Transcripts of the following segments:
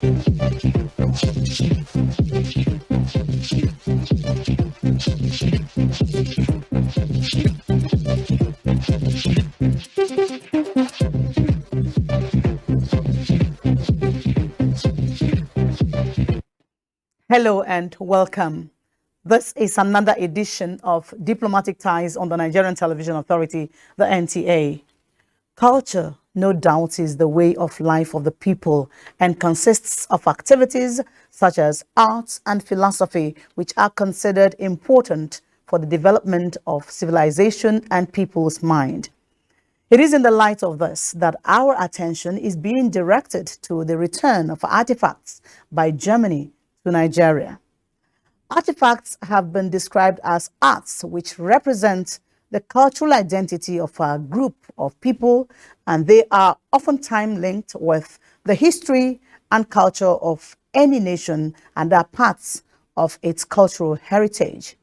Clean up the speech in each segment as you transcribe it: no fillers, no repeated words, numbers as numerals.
Hello and welcome. This is another edition of Diplomatic Ties on the Nigerian Television Authority, the NTA. Culture, no doubt, is the way of life of the people and consists of activities such as arts and philosophy, which are considered important for the development of civilization and people's mind. It is in the light of this that our attention is being directed to the return of artifacts by Germany to Nigeria. Artifacts have been described as arts which represent the cultural identity of a group of people, and they are oftentimes linked with the history and culture of any nation and are parts of its cultural heritage.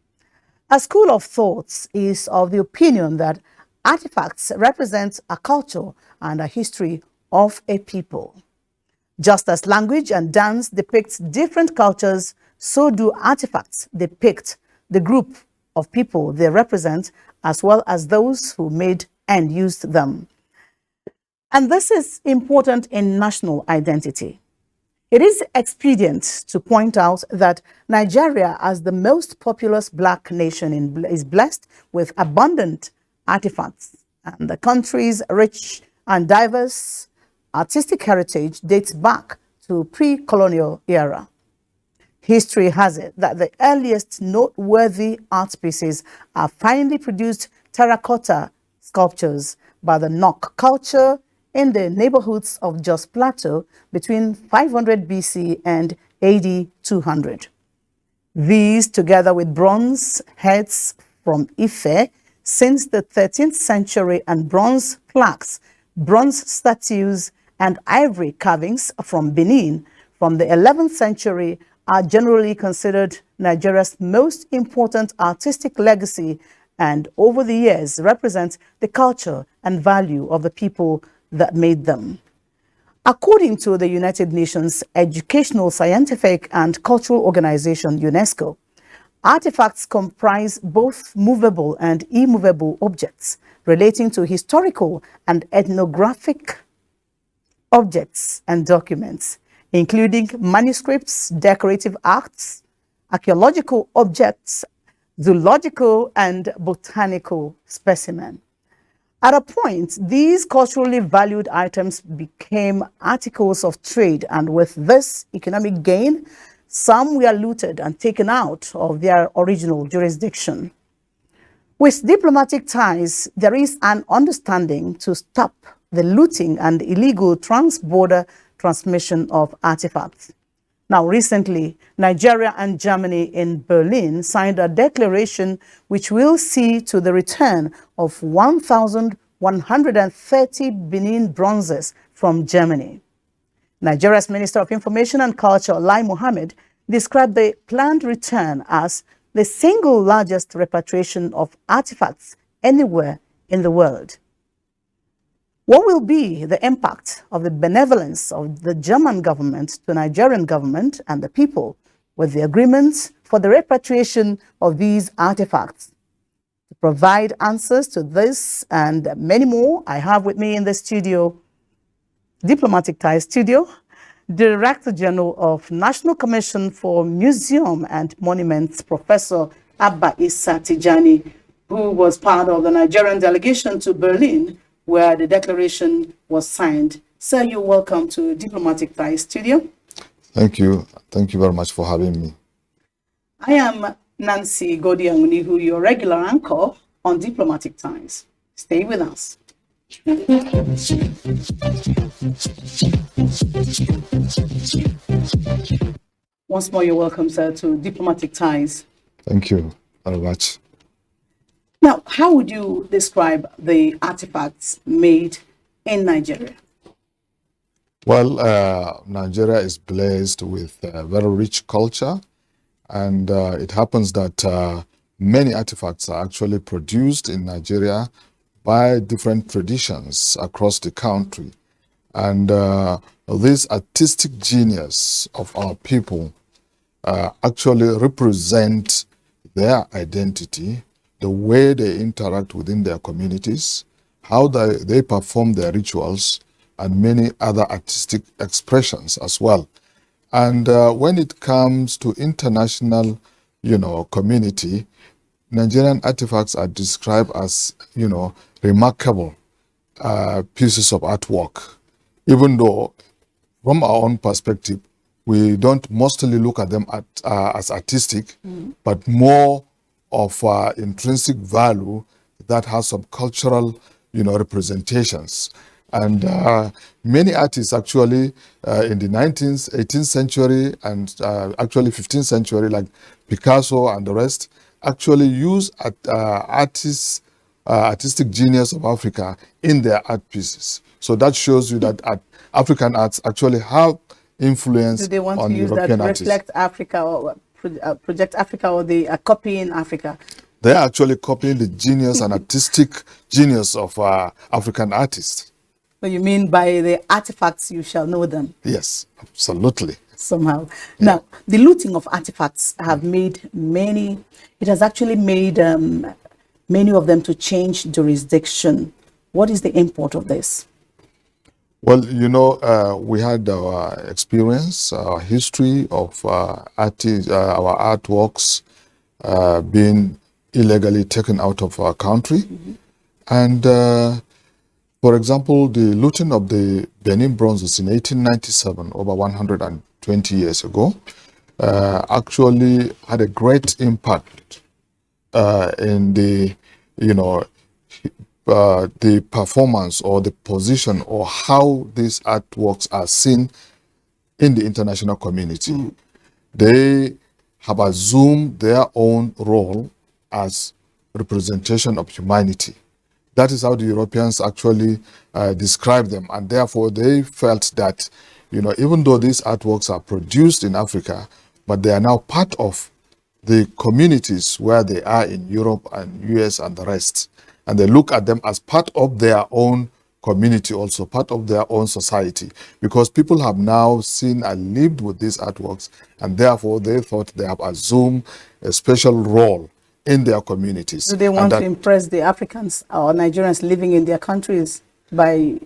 A school of thought is of the opinion that artifacts represent a culture and a history of a people. Just as language and dance depict different cultures, so do artifacts depict the group of people they represent, as well as those who made and used them. And this is important in national identity. It is expedient to point out that Nigeria, as the most populous Black nation, is blessed with abundant artifacts, and the country's rich and diverse artistic heritage dates back to pre-colonial era. History has it that the earliest noteworthy art pieces are finely produced terracotta sculptures by the Nok culture in the neighborhoods of Jos Plateau between 500 BC and AD 200. These, together with bronze heads from Ife since the 13th century and bronze plaques, bronze statues, and ivory carvings from Benin from the 11th century, are generally considered Nigeria's most important artistic legacy, and over the years represent the culture and value of the people that made them. According to the United Nations Educational, Scientific and Cultural Organization, UNESCO, artifacts comprise both movable and immovable objects relating to historical and ethnographic objects and documents, including manuscripts, decorative arts, archaeological objects, zoological and botanical specimens. At a point, these culturally valued items became articles of trade, and with this economic gain, some were looted and taken out of their original jurisdiction. With diplomatic ties, there is an understanding to stop the looting and illegal trans-border transmission of artifacts. Now, recently, Nigeria and Germany in Berlin signed a declaration which will see to the return of 1,130 Benin bronzes from Germany. Nigeria's Minister of Information and Culture, Lai Mohammed, described the planned return as the single largest repatriation of artifacts anywhere in the world. What will be the impact of the benevolence of the German government to the Nigerian government and the people with the agreements for the repatriation of these artifacts? To provide answers to this and many more, I have with me in the studio, Diplomatic Ties Studio, Director General of National Commission for Museum and Monuments, Professor Abba Issa Tijani, who was part of the Nigerian delegation to Berlin, where the declaration was signed. Sir, you're welcome to Diplomatic Ties Studio. Thank you. Thank you very much for having me. I am Nancy Godiamunihu, your regular anchor on Diplomatic Ties. Stay with us. Once more, you're welcome, sir, to Diplomatic Ties. Thank you very much. Now, how would you describe the artifacts made in Nigeria? Well, Nigeria is blessed with a very rich culture, and it happens that many artifacts are actually produced in Nigeria by different traditions across the country. And this artistic genius of our people actually represent their identity, the way they interact within their communities, how they perform their rituals, and many other artistic expressions as well. And when it comes to international, community, Nigerian artifacts are described as, remarkable pieces of artwork, even though from our own perspective, we don't mostly look at them as artistic, but more of intrinsic value that has some cultural, representations. And many artists actually in the 19th, 18th century and actually 15th century, like Picasso and the rest, actually use artistic genius of Africa in their art pieces. So that shows you that African arts actually have influence Do they want on to use European that artists. reflect Africa or project Africa, or they are copying Africa? They are actually copying the genius and artistic genius of African artists. So you mean by the artifacts you shall know them? Yes, absolutely. Somehow. Now, the looting of artifacts have made many, it has actually made many of them to change jurisdiction. What is the import of this? Well, we had our experience, our history of our artworks being illegally taken out of our country. And for example, the looting of the Benin bronzes in 1897, over 120 years ago, actually had a great impact in the, the performance or the position or how these artworks are seen in the international community. They have assumed their own role as representation of humanity. That is how the Europeans actually describe them, and therefore they felt that, even though these artworks are produced in Africa, but they are now part of the communities where they are in Europe and US and the rest. And they look at them as part of their own community also, part of their own society, because people have now seen and lived with these artworks, and therefore they thought they have assumed a special role in their communities. Do they want to impress the Africans or Nigerians living in their countries by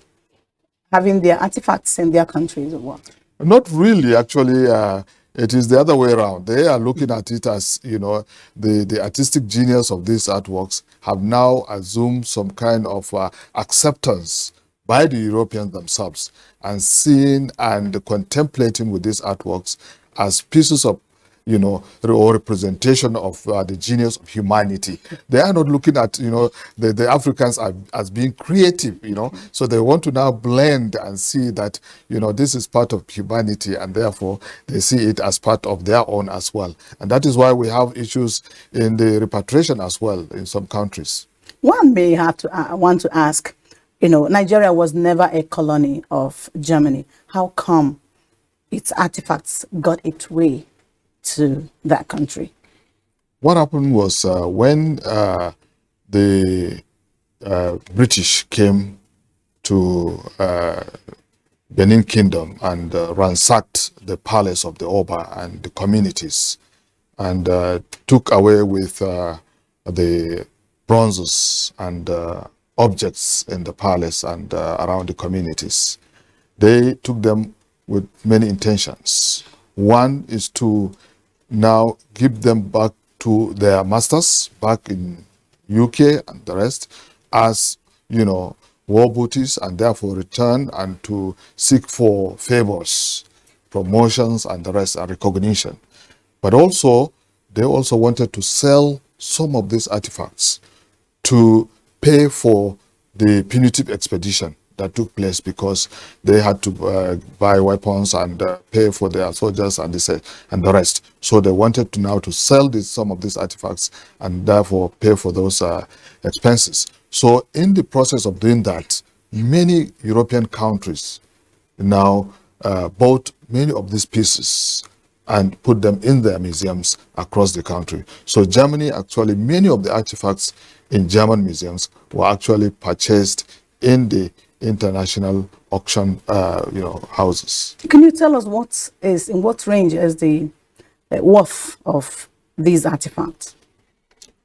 having their artifacts in their countries or what? Not really, actually. It is the other way around. They are looking at it as, the artistic genius of these artworks have now assumed some kind of acceptance by the Europeans themselves, and seeing and contemplating with these artworks as pieces of, or representation of the genius of humanity. They are not looking at, the Africans as being creative, So they want to now blend and see that, this is part of humanity, and therefore they see it as part of their own as well. And that is why we have issues in the repatriation as well in some countries. One may have to want to ask, Nigeria was never a colony of Germany. How come its artifacts got its way to that country? What happened was when the British came to Benin Kingdom and ransacked the palace of the Oba and the communities, and took away with the bronzes and objects in the palace and around the communities. They took them with many intentions. One is to now give them back to their masters back in UK and the rest as, war booties, and therefore return and to seek for favors, promotions and the rest, and recognition. But also, they also wanted to sell some of these artifacts to pay for the punitive expedition that took place, because they had to buy weapons and pay for their soldiers and the rest. So they wanted to now to sell some of these artifacts and therefore pay for those expenses. So in the process of doing that, many European countries now bought many of these pieces and put them in their museums across the country. So Germany, actually, many of the artifacts in German museums were actually purchased in the international auction, houses. Can you tell us in what range is the worth of these artifacts?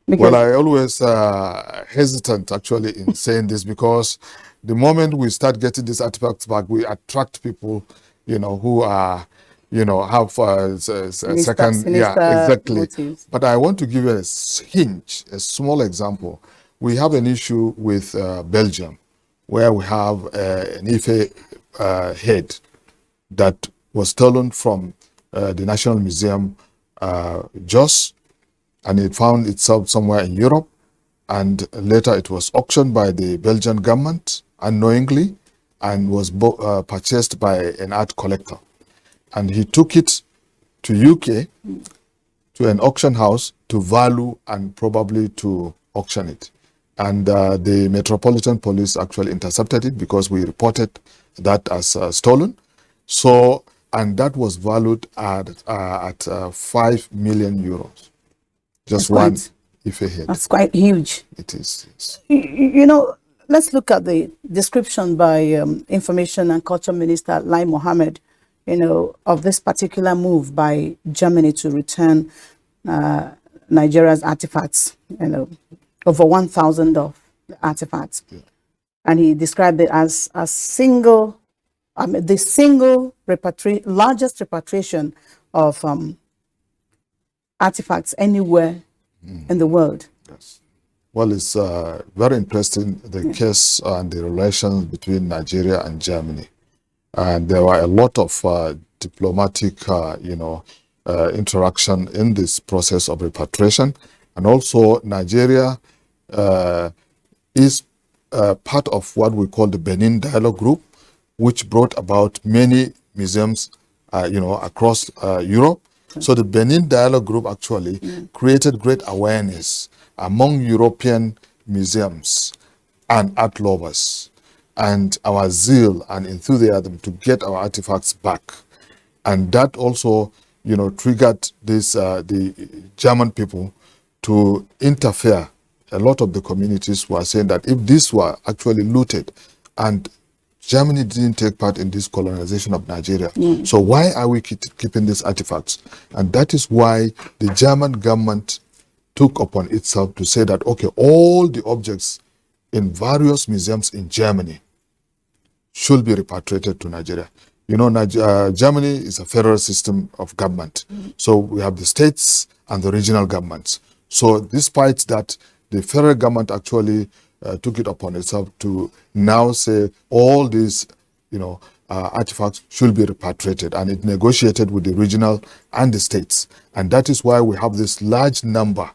Well, I always hesitant actually in saying this, because the moment we start getting these artifacts back, we attract people, who are, have a second, exactly. motives. But I want to give you a small example. We have an issue with Belgium, where we have an Ife head that was stolen from the National Museum, Jos, and it found itself somewhere in Europe, and later it was auctioned by the Belgian government unknowingly, and was purchased by an art collector. And he took it to UK, to an auction house, to value and probably to auction it. And the Metropolitan Police actually intercepted it, because we reported that as stolen. So, and that was valued at 5 million euros. Just one Ife head. That's quite huge. It is. Yes. Let's look at the description by Information and Culture Minister Lai Mohammed, of this particular move by Germany to return Nigeria's artifacts, over 1,000 of the artifacts. Yeah. And he described it as the single largest repatriation of artifacts anywhere in the world. Yes. Well, it's very interesting, the case and the relations between Nigeria and Germany. And there were a lot of diplomatic, interaction in this process of repatriation. And also Nigeria is part of what we call the Benin Dialogue Group, which brought about many museums, across Europe. So the Benin Dialogue Group actually created great awareness among European museums and art lovers, and our zeal and enthusiasm to get our artifacts back. And that also, triggered this, the German people to interfere. A lot of the communities were saying that if these were actually looted, and Germany didn't take part in this colonization of Nigeria, so why are we keeping these artifacts? And that is why the German government took upon itself to say that, okay, all the objects in various museums in Germany should be repatriated to Nigeria. Germany is a federal system of government. So we have the states and the regional governments. So despite that, the federal government actually took it upon itself to now say all these, artifacts should be repatriated, and it negotiated with the regional and the states. And that is why we have this large number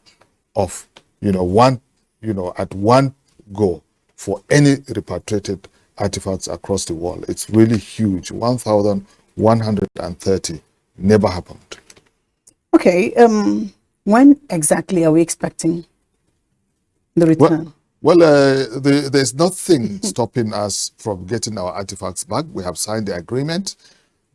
of, at one go for any repatriated artifacts across the world. It's really huge. 1,130 never happened. Okay. When exactly are we expecting the return? Well, there's nothing stopping us from getting our artifacts back. We have signed the agreement.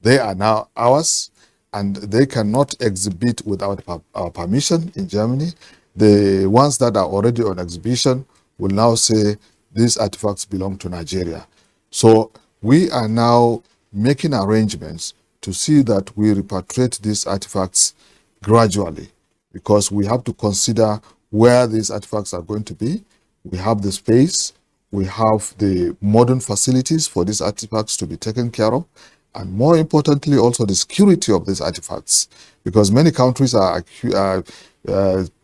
They are now ours, and they cannot exhibit without our permission in Germany. The ones that are already on exhibition will now say these artifacts belong to Nigeria. So we are now making arrangements to see that we repatriate these artifacts gradually, because we have to consider where these artifacts are going to be. We have the space, we have the modern facilities for these artifacts to be taken care of, and more importantly also the security of these artifacts, because many countries are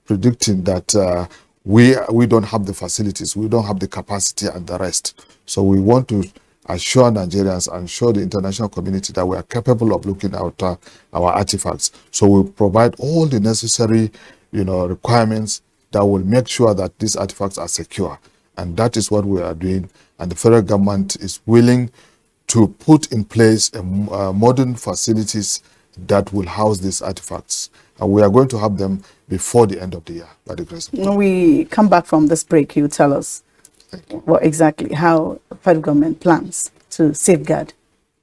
predicting that we don't have the facilities, we don't have the capacity and the rest. So we want to assure Nigerians and assure the international community that we are capable of looking after our artifacts. So we provide all the necessary, requirements that will make sure that these artifacts are secure. And that is what we are doing. And the federal government is willing to put in place modern facilities that will house these artifacts. And we are going to have them before the end of the year, by the grace of God. When we come back from this break, you tell us how the federal government plans to safeguard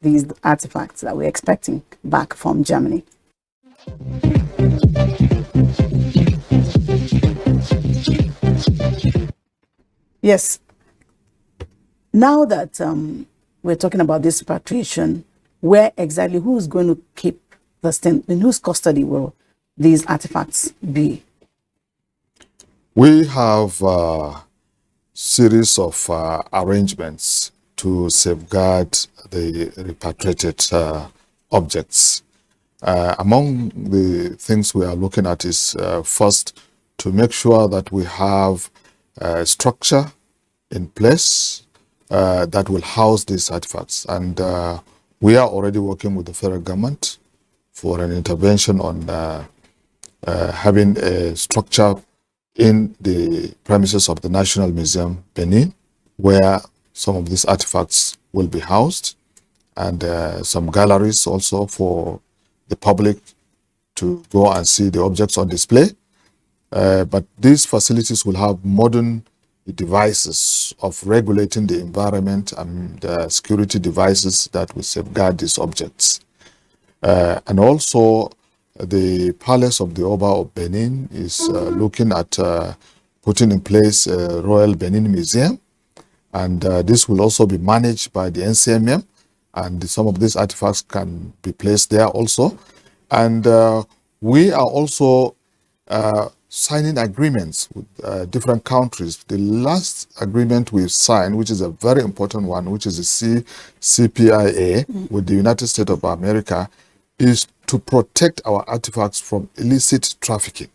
these artifacts that we're expecting back from Germany. Yes, Now that we're talking about this repatriation, where exactly, who's going to keep this thing, in whose custody will these artifacts be? We have a series of arrangements to safeguard the repatriated objects. Among the things we are looking at is first to make sure that we have a structure in place that will house these artifacts. And we are already working with the federal government for an intervention on having a structure in the premises of the National Museum, Benin, where some of these artifacts will be housed, and some galleries also for the public to go and see the objects on display. But these facilities will have modern devices of regulating the environment and security devices that will safeguard these objects. And also, the Palace of the Oba of Benin is looking at putting in place a Royal Benin Museum, and this will also be managed by the NCMM, and some of these artifacts can be placed there also. And we are also signing agreements with different countries. The last agreement we've signed, which is a very important one, which is the CPIA with the United States of America, is to protect our artifacts from illicit trafficking,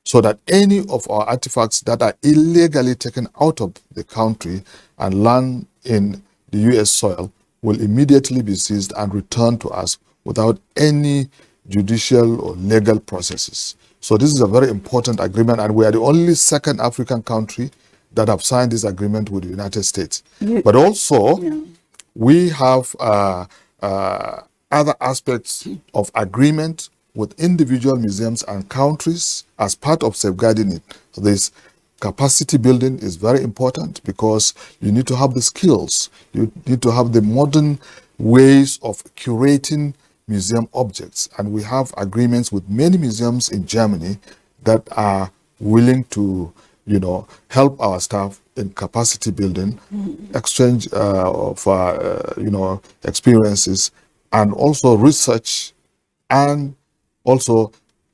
so that any of our artifacts that are illegally taken out of the country and land in the U.S. soil will immediately be seized and returned to us without any judicial or legal processes. So this is a very important agreement, and we are the only second African country that have signed this agreement with the United States. But also, we have other aspects of agreement with individual museums and countries as part of safeguarding it. This capacity building is very important because you need to have the skills, you need to have the modern ways of curating museum objects. And we have agreements with many museums in Germany that are willing to, help our staff in capacity building, exchange of, experiences, and also research, and also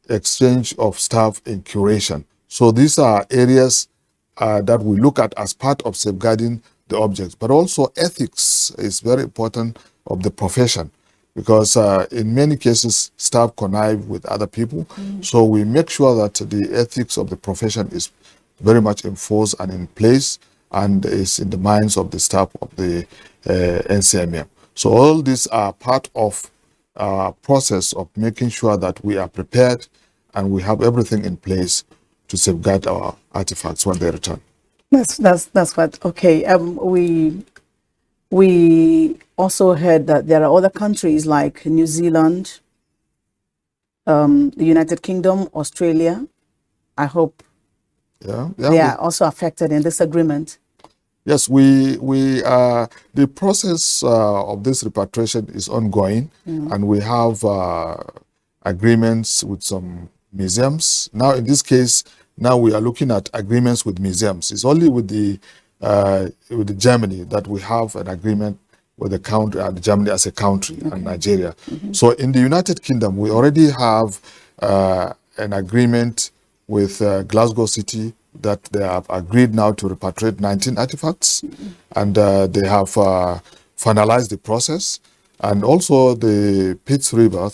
exchange of staff in curation. So these are areas that we look at as part of safeguarding the objects. But also ethics is very important of the profession, because in many cases staff connive with other people. So we make sure that the ethics of the profession is very much enforced and in place, and is in the minds of the staff of the NCMM. So all these are part of our process of making sure that we are prepared and we have everything in place to safeguard our artifacts when they return. That's what. Okay. We also heard that there are other countries like New Zealand, the United Kingdom, Australia. I hope they are also affected in this agreement. Yes, the process of this repatriation is ongoing, and we have agreements with some museums. Now, in this case, now we are looking at agreements with museums. It's only with the Germany that we have an agreement with the country, Germany as a country, and Nigeria. So in the United Kingdom, we already have an agreement with Glasgow City that they have agreed now to repatriate 19 artifacts, and they have finalized the process. And also the Pitts River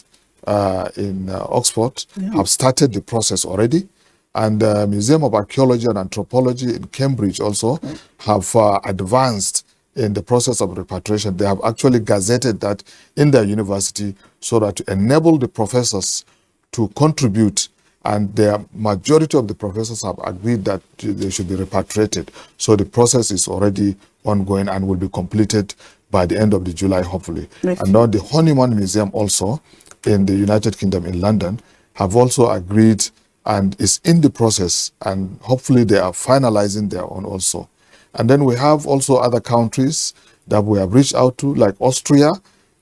in Oxford have started the process already. And the Museum of Archaeology and Anthropology in Cambridge also have advanced in the process of repatriation. They have actually gazetted that in their university so that to enable the professors to contribute, and the majority of the professors have agreed that they should be repatriated. So the process is already ongoing and will be completed by the end of the July, hopefully. And now the Honeyman Museum also in the United Kingdom in London have also agreed and is in the process, and hopefully they are finalizing their own also. And then we have also other countries that we have reached out to, like Austria.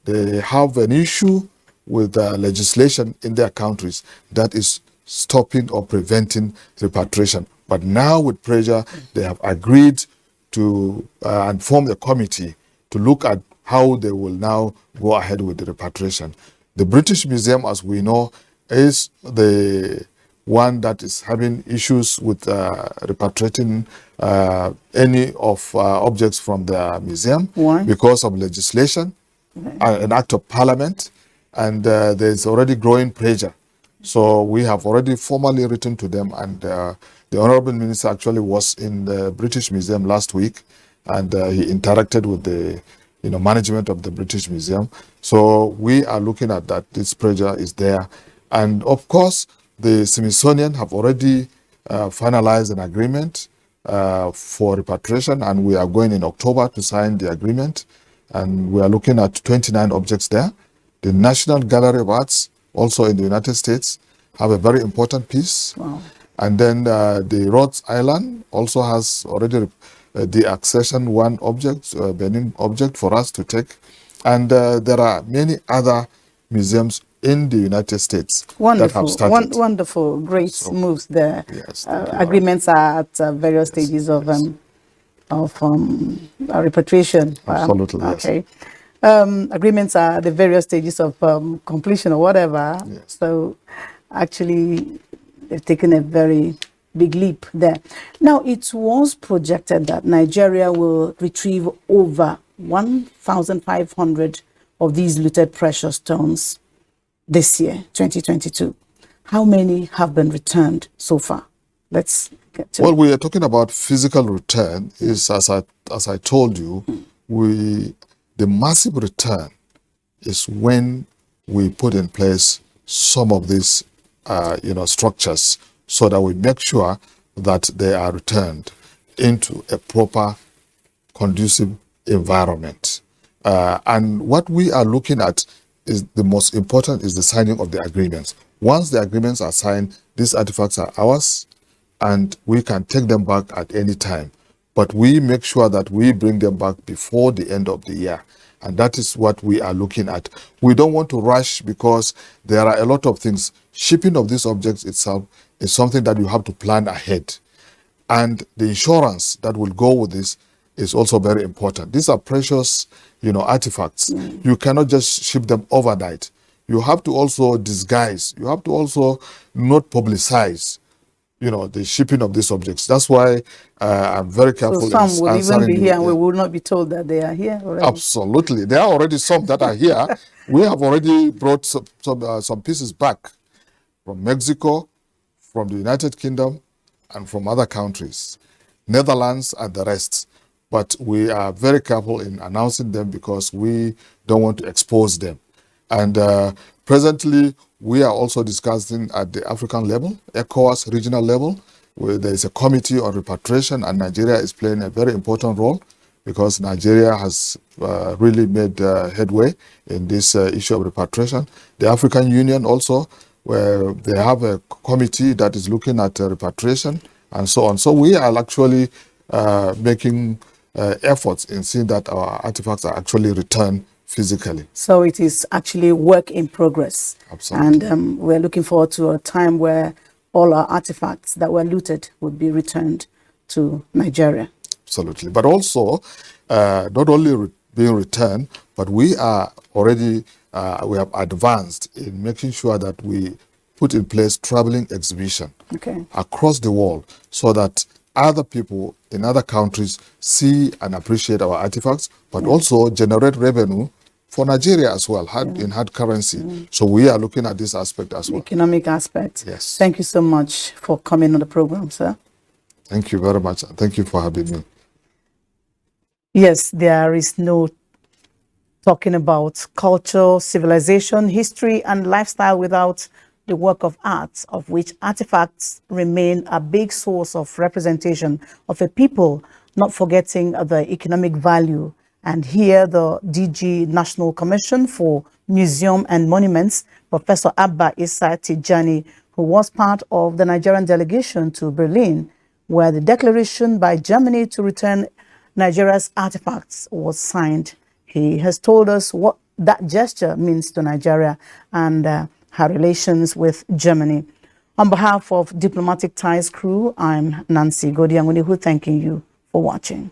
They have an issue with legislation in their countries that is stopping or preventing repatriation. But now with pressure, they have agreed to and formed a committee to look at how they will now go ahead with the repatriation. The British Museum, as we know, is the one that is having issues with repatriating any of objects from the museum. Why? Because of legislation, an act of parliament, and there's already growing pressure. So we have already formally written to them, and the Honorable Minister actually was in the British Museum last week, and he interacted with the management of the British Museum. So we are looking at that. This pressure is there. And of course, the Smithsonian have already finalized an agreement for repatriation, and we are going in October to sign the agreement. And we are looking at 29 objects there. The National Gallery of Arts, also in the United States, have a very important piece. Wow. And then the Rhodes Island also has already the accession one object, Benin object for us to take. And there are many other museums in the United States that have started. Wonderful, great moves there. Yes, agreements are at various stages of repatriation. Absolutely, okay. Agreements are at the various stages of completion or whatever. Yes. So actually, they've taken a very big leap there. Now, it was projected that Nigeria will retrieve over 1,500 of these looted precious stones this year, 2022. How many have been returned so far? Let's get to Well, we are talking about physical return. Is as I told you, the massive return is when we put in place some of these structures, so that we make sure that they are returned into a proper, conducive environment. And what we are looking at is the most important is the signing of the agreements. Once the agreements are signed, these artifacts are ours, and we can take them back at any time. But we make sure that we bring them back before the end of the year. And that is what we are looking at. We don't want to rush, because there are a lot of things. Shipping of these objects itself is something that you have to plan ahead. And the insurance that will go with this is also very important. These are precious, artifacts. You cannot just ship them overnight. You have to also disguise. You have to also not publicize, the shipping of these objects. That's why I'm very careful. So some will even be here, and we yeah. will not be told that they are here already. Absolutely. There are already some that are here. We have already brought some pieces back from Mexico, from the United Kingdom, and from other countries, Netherlands and the rest. But we are very careful in announcing them, because we don't want to expose them. And presently, we are also discussing at the African level, ECOWAS regional level, where there is a committee on repatriation, and Nigeria is playing a very important role, because Nigeria has really made headway in this issue of repatriation. The African Union also, where they have a committee that is looking at repatriation and so on. So we are actually making efforts in seeing that our artifacts are actually returned physically. So it is actually work in progress. Absolutely. And we're looking forward to a time where all our artifacts that were looted would be returned to Nigeria. Absolutely. But also, not only being returned, but we are already, we have advanced in making sure that we put in place traveling exhibition across the world, so that other people in other countries see and appreciate our artifacts, but also generate revenue for Nigeria as well, in hard currency. So we are looking at this aspect as well. Economic aspect. Yes. Thank you so much for coming on the program, sir. Thank you very much. Thank you for having me. Yes, there is no talking about culture, civilization, history, and lifestyle without the work of art, of which artifacts remain a big source of representation of a people, not forgetting the economic value. And here, the DG National Commission for Museum and Monuments, Professor Abba Issa Tijani, who was part of the Nigerian delegation to Berlin, where the declaration by Germany to return Nigeria's artifacts was signed. He has told us what that gesture means to Nigeria and her relations with Germany. On behalf of Diplomatic Ties crew, I'm Nancy Godiangunihu, thanking you for watching.